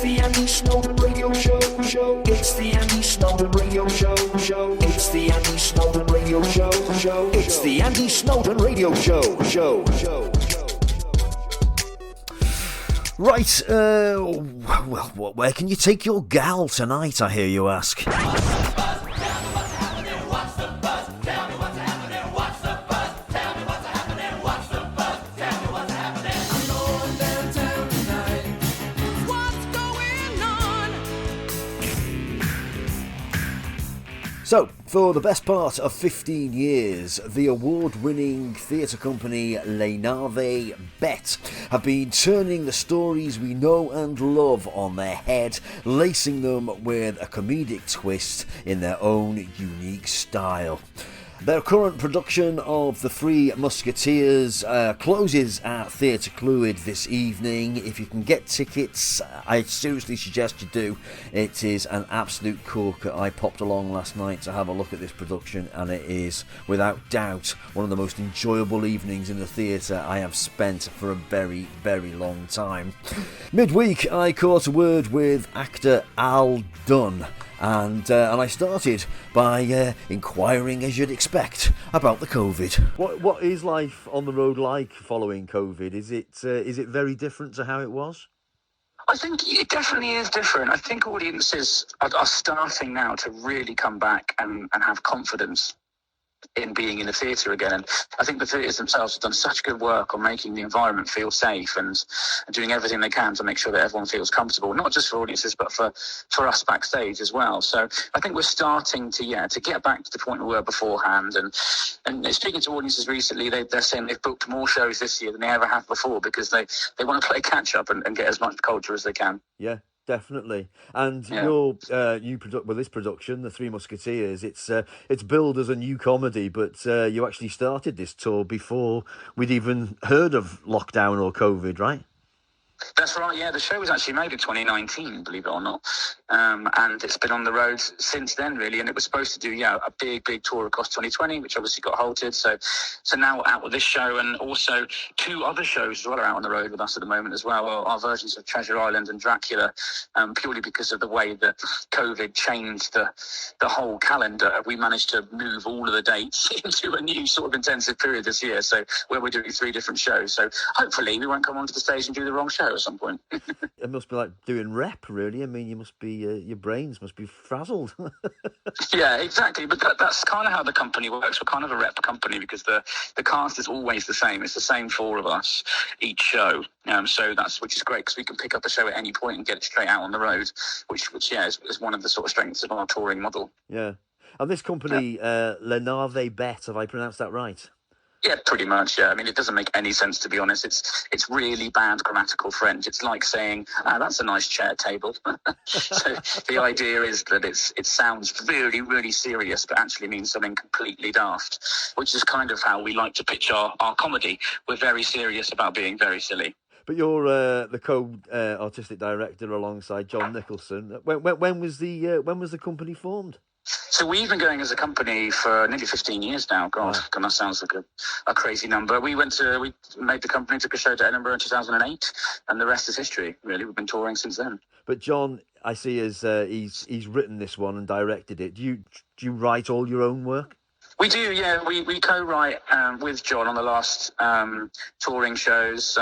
the Andy Snowden Radio Show. It's the Andy Snowden Radio Show. It's the Andy Snowden Radio Show. It's the Andy Snowden Radio Show. Right, well, where can you take your gal tonight, I hear you ask? So, for the best part of 15 years, the award-winning theatre company Navet have been turning the stories we know and love on their head, lacing them with a comedic twist in their own unique style. Their current production of The Three Musketeers closes at Theatre Clwyd this evening. If you can get tickets, I seriously suggest you do. It is an absolute corker. I popped along last night to have a look at this production, and it is, without doubt, one of the most enjoyable evenings in the theatre I have spent for a very, very long time. Midweek, I caught a word with actor Dunn. And I started by inquiring, as you'd expect, about the COVID. What is life on the road like following COVID? Is it very different to how it was? I think it definitely is different. I think audiences are starting now to really come back and have confidence in being in the theatre again. And I think the theatres themselves have done such good work on making the environment feel safe and doing everything they can to make sure that everyone feels comfortable, not just for audiences, but for us backstage as well. So I think we're starting to get back to the point we were beforehand. And speaking to audiences recently, they're saying they've booked more shows this year than they ever have before because they want to play catch up and get as much culture as they can. Yeah. Definitely, and this production, The Three Musketeers, it's billed as a new comedy, but you actually started this tour before we'd even heard of lockdown or COVID, right? That's right, yeah. The show was actually made in 2019, believe it or not. And it's been on the road since then, really. And it was supposed to do, a big tour across 2020, which obviously got halted. So now we're out with this show, and also two other shows as well are out on the road with us at the moment as well. Our versions of Treasure Island and Dracula, purely because of the way that COVID changed the whole calendar. We managed to move all of the dates into a new sort of intensive period this year. So where we're doing 3 different shows. So hopefully we won't come onto the stage and do the wrong show at some point. It must be like doing rep, really. I mean, you must be your brains must be frazzled. Yeah, exactly. But that's kind of how the company works. We're kind of a rep company because the cast is always the same. It's the same 4 of us each show. Which is great because we can pick up a show at any point and get it straight out on the road, which is one of the sort of strengths of our touring model. Yeah, and this company, Navet, have I pronounced that right? Yeah, pretty much, yeah. I mean, it doesn't make any sense, to be honest. It's really bad grammatical French. It's like saying, that's a nice chair table. So the idea is that it sounds really, really serious, but actually means something completely daft, which is kind of how we like to pitch our comedy. We're very serious about being very silly. But you're the co-artistic director alongside John Nicholson. When was the company formed? So we've been going as a company for nearly 15 years now. God, that sounds like a crazy number. We made the company, took a show to Edinburgh in 2008, and the rest is history, really. We've been touring since then. But John, I see, he's written this one and directed it. Do you write all your own work? We do, yeah. We co-write with John on the last touring shows.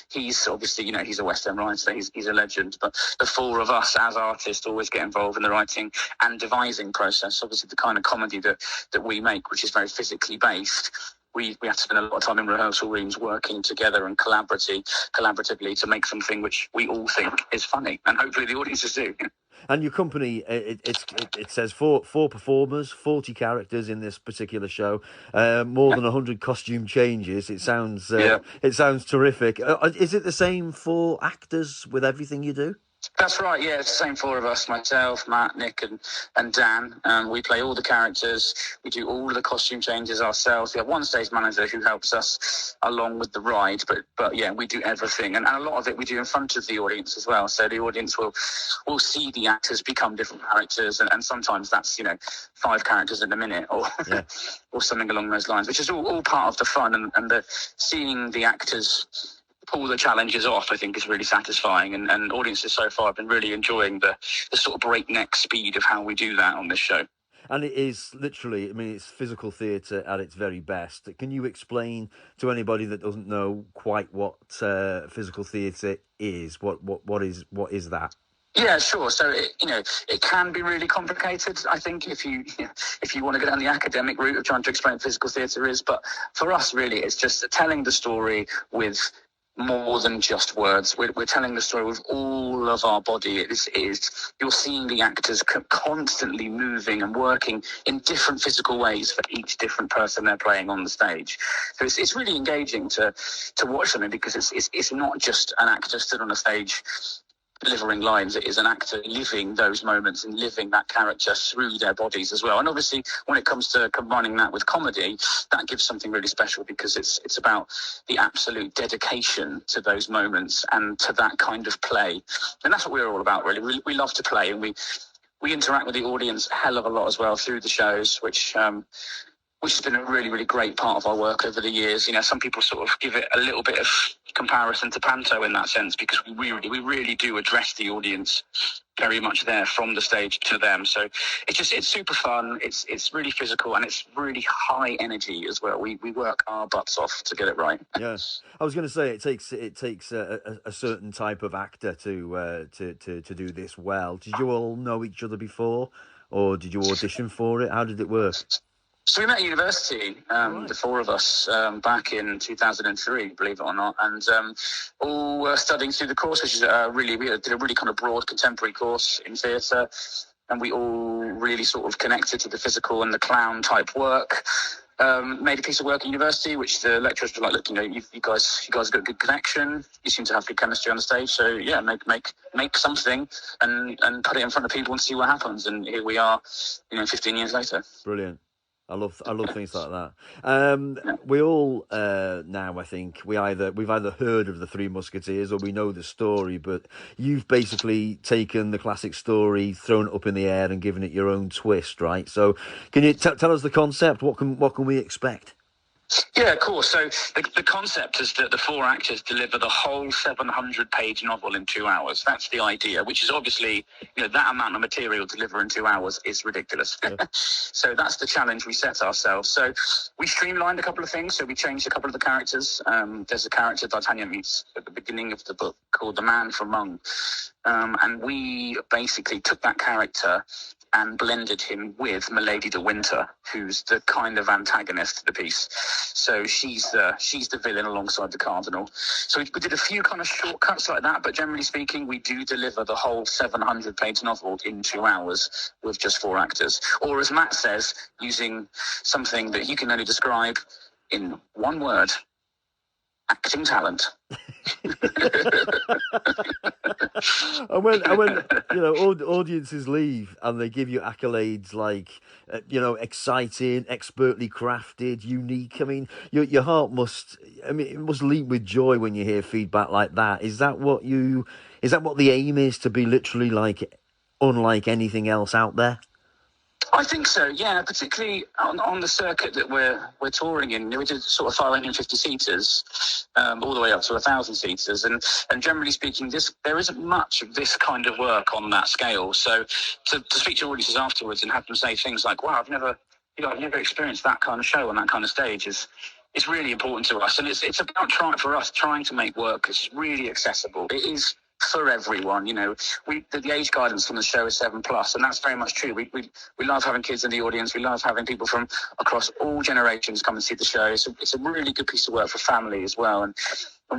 He's obviously, he's a West End writer, he's a legend. But the 4 of us as artists always get involved in the writing and devising process. Obviously, the kind of comedy that we make, which is very physically based. We have to spend a lot of time in rehearsal rooms working together and collaboratively to make something which we all think is funny, and hopefully the audiences do. And your company, it says 4 performers, 40 characters in this particular show, more than 100 costume changes. It sounds terrific. Is it the same for actors with everything you do? That's right, yeah, it's the same 4 of us, myself, Matt, Nick and Dan. We play all the characters, we do all of the costume changes ourselves. We have one stage manager who helps us along with the ride, but yeah, we do everything. And a lot of it we do in front of the audience as well. So the audience will see the actors become different characters, and sometimes that's, 5 characters in a minute or or something along those lines, which is all part of the fun and the seeing the actors pull the challenges off, I think, is really satisfying. And audiences so far have been really enjoying the sort of breakneck speed of how we do that on this show. And it is literally, I mean, it's physical theatre at its very best. Can you explain to anybody that doesn't know quite what physical theatre is? What is that? Yeah, sure. So it can be really complicated, I think, if you want to go down the academic route of trying to explain what physical theatre is. But for us, really, it's just telling the story with more than just words. We're telling the story with all of our body. It is you're seeing the actors constantly moving and working in different physical ways for each different person they're playing on the stage. So it's really engaging to watch something, because it's not just an actor stood on a stage delivering lines. It is an actor living those moments and living that character through their bodies as well. And obviously, when it comes to combining that with comedy, that gives something really special, because it's about the absolute dedication to those moments and to that kind of play. And that's what we're all about, really. We love to play, and we interact with the audience a hell of a lot as well through the shows, which has been a really, really great part of our work over the years. Some people sort of give it a little bit of comparison to panto in that sense, because we really do address the audience very much there from the stage to them. So it's super fun. It's really physical, and it's really high energy as well. We work our butts off to get it right. Yeah, I was going to say it takes a certain type of actor to do this well. Did you all know each other before, or did you audition for it? How did it work? So we met at university, the four of us, back in 2003, believe it or not, and all were studying through the course, which is we did a really kind of broad contemporary course in theatre, and we all really sort of connected to the physical and the clown type work. Made a piece of work at university, which the lecturers were like, look, you guys have got a good connection. You seem to have good chemistry on the stage. So yeah, make something and put it in front of people and see what happens. And here we are, 15 years later. Brilliant. I love things like that. We all now, I think, we've either heard of the Three Musketeers or we know the story, but you've basically taken the classic story, thrown it up in the air, and given it your own twist, right? So, can you tell us the concept? What can we expect? Yeah, of course. So the concept is that the four actors deliver the whole 700-page novel in 2 hours. That's the idea, which is obviously, that amount of material to deliver in 2 hours is ridiculous. Yeah. So that's the challenge we set ourselves. So we streamlined a couple of things. So we changed a couple of the characters. There's a character D'Artagnan meets at the beginning of the book called the Man from Mung. And we basically took that character and blended him with Milady de Winter, who's the kind of antagonist of the piece. So she's the villain alongside the Cardinal. So we did a few kind of shortcuts like that, but generally speaking, we do deliver the whole 700-page novel in 2 hours with just four actors. Or as Matt says, using something that he can only describe in one word: acting talent. and when audiences leave and they give you accolades like exciting, expertly crafted, unique, I mean your heart it must leap with joy when you hear feedback like that. Is that what the aim is, to be literally like unlike anything else out there? I think so, yeah, particularly on the circuit that we're touring in. We did sort of 550 seaters, all the way up to 1,000 seaters, and generally speaking, there isn't much of this kind of work on that scale. So to speak to audiences afterwards and have them say things like, "Wow, I've never experienced that kind of show on that kind of stage," is really important to us, and it's about trying to make work that's really accessible. It is for everyone, the age guidance on the show is 7+, and that's very much true. We love having kids in the audience. We love having people from across all generations come and see the show. It's a really good piece of work for family as well, and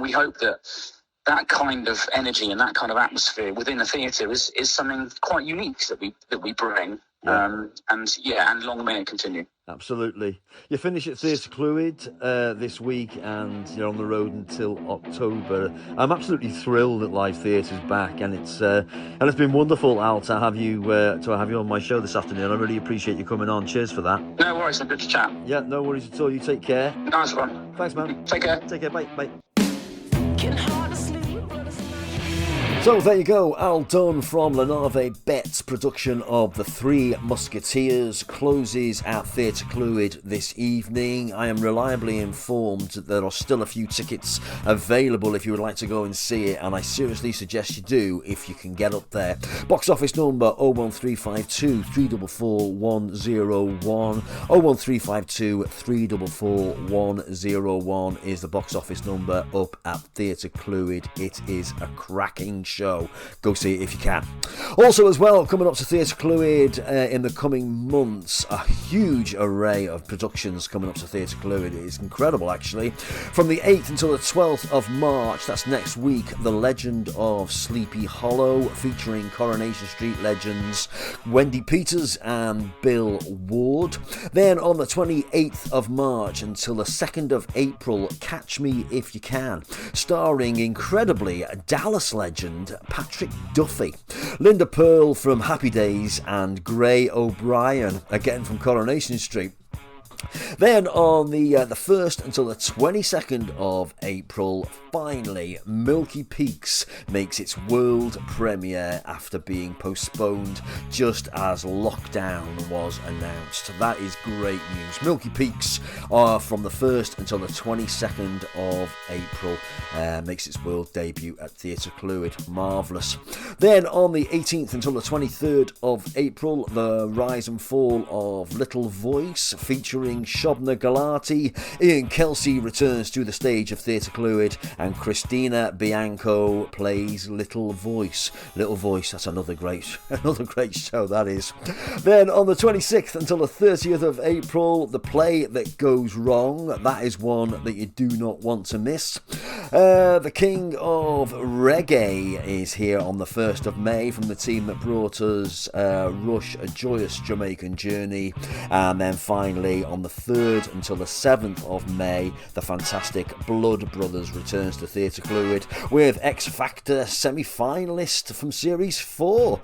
we hope that kind of energy and that kind of atmosphere within the theatre is something quite unique that we bring. Yeah. And long may it continue. Absolutely. You finish at Theatre Clwyd this week, and you're on the road until October. I'm absolutely thrilled that live theatre's back, and it's been wonderful, Al, to have you on my show this afternoon. I really appreciate you coming on. Cheers for that. No worries. Good to chat. Yeah, no worries at all. You take care. Nice one. Thanks, man. Take care. Take care. Bye. Can hardly sleep, but it's So there you go, Al Dunn from Navet Bet's production of The Three Musketeers closes at Theatre Clwyd this evening. I am reliably informed that there are still a few tickets available if you would like to go and see it, and I seriously suggest you do if you can get up there. Box office number 01352 344 101. 01352 344 101 is the box office number up at Theatre Clwyd. It is a cracking show. Go see it if you can. Also as well, coming up to Theatre Clwyd in the coming months, a huge array of productions coming up to Theatre Clwyd. It's incredible actually. From the 8th until the 12th of March, that's next week, The Legend of Sleepy Hollow, featuring Coronation Street legends Wendy Peters and Bill Ward. Then on the 28th of March until the 2nd of April, Catch Me If You Can, starring incredibly Dallas legend Patrick Duffy, Linda Pearl from Happy Days, and Gray O'Brien, again from Coronation Street. Then on the 1st until the 22nd of April, finally, Milky Peaks makes its world premiere after being postponed just as lockdown was announced. That is great news. Milky Peaks are from the 1st until the 22nd of April. Makes its world debut at Theatre Clwyd. Marvellous. Then on the 18th until the 23rd of April, the rise and fall of Little Voice, featuring Shobna Galati. Ian Kelsey returns to the stage of Theatre Clwyd, and Christina Bianco plays Little Voice. Little Voice, that's another great show, that is. Then on the 26th until the 30th of April, The Play That Goes Wrong. That is one that you do not want to miss. The King of Reggae is here on the 1st of May from the team that brought us Rush, A Joyous Jamaican Journey. And then finally on the 3rd until the 7th of May, the fantastic Blood Brothers returns to Theatre Clwyd with X Factor semi-finalist from Series 4,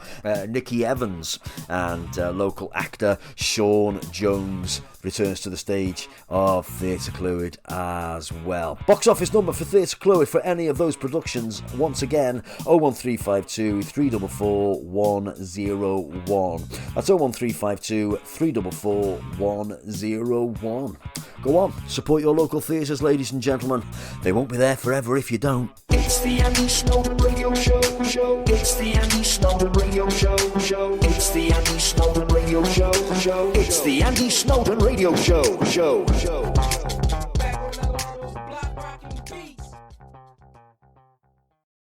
Nikki Evans, and local actor Sean Jones returns to the stage of Theatre Clwyd as well. Box office number for Theatre Clwyd for any of those productions, once again, 01352 344 101. That's 01352 344 101. Go on, support your local theatres, ladies and gentlemen. They won't be there forever if you don't. It's the Andy Snowden Radio Show. It's the Andy Snowden Radio Show. It's the Andy Snowden Radio Show. It's the Andy Snowden Radio Show.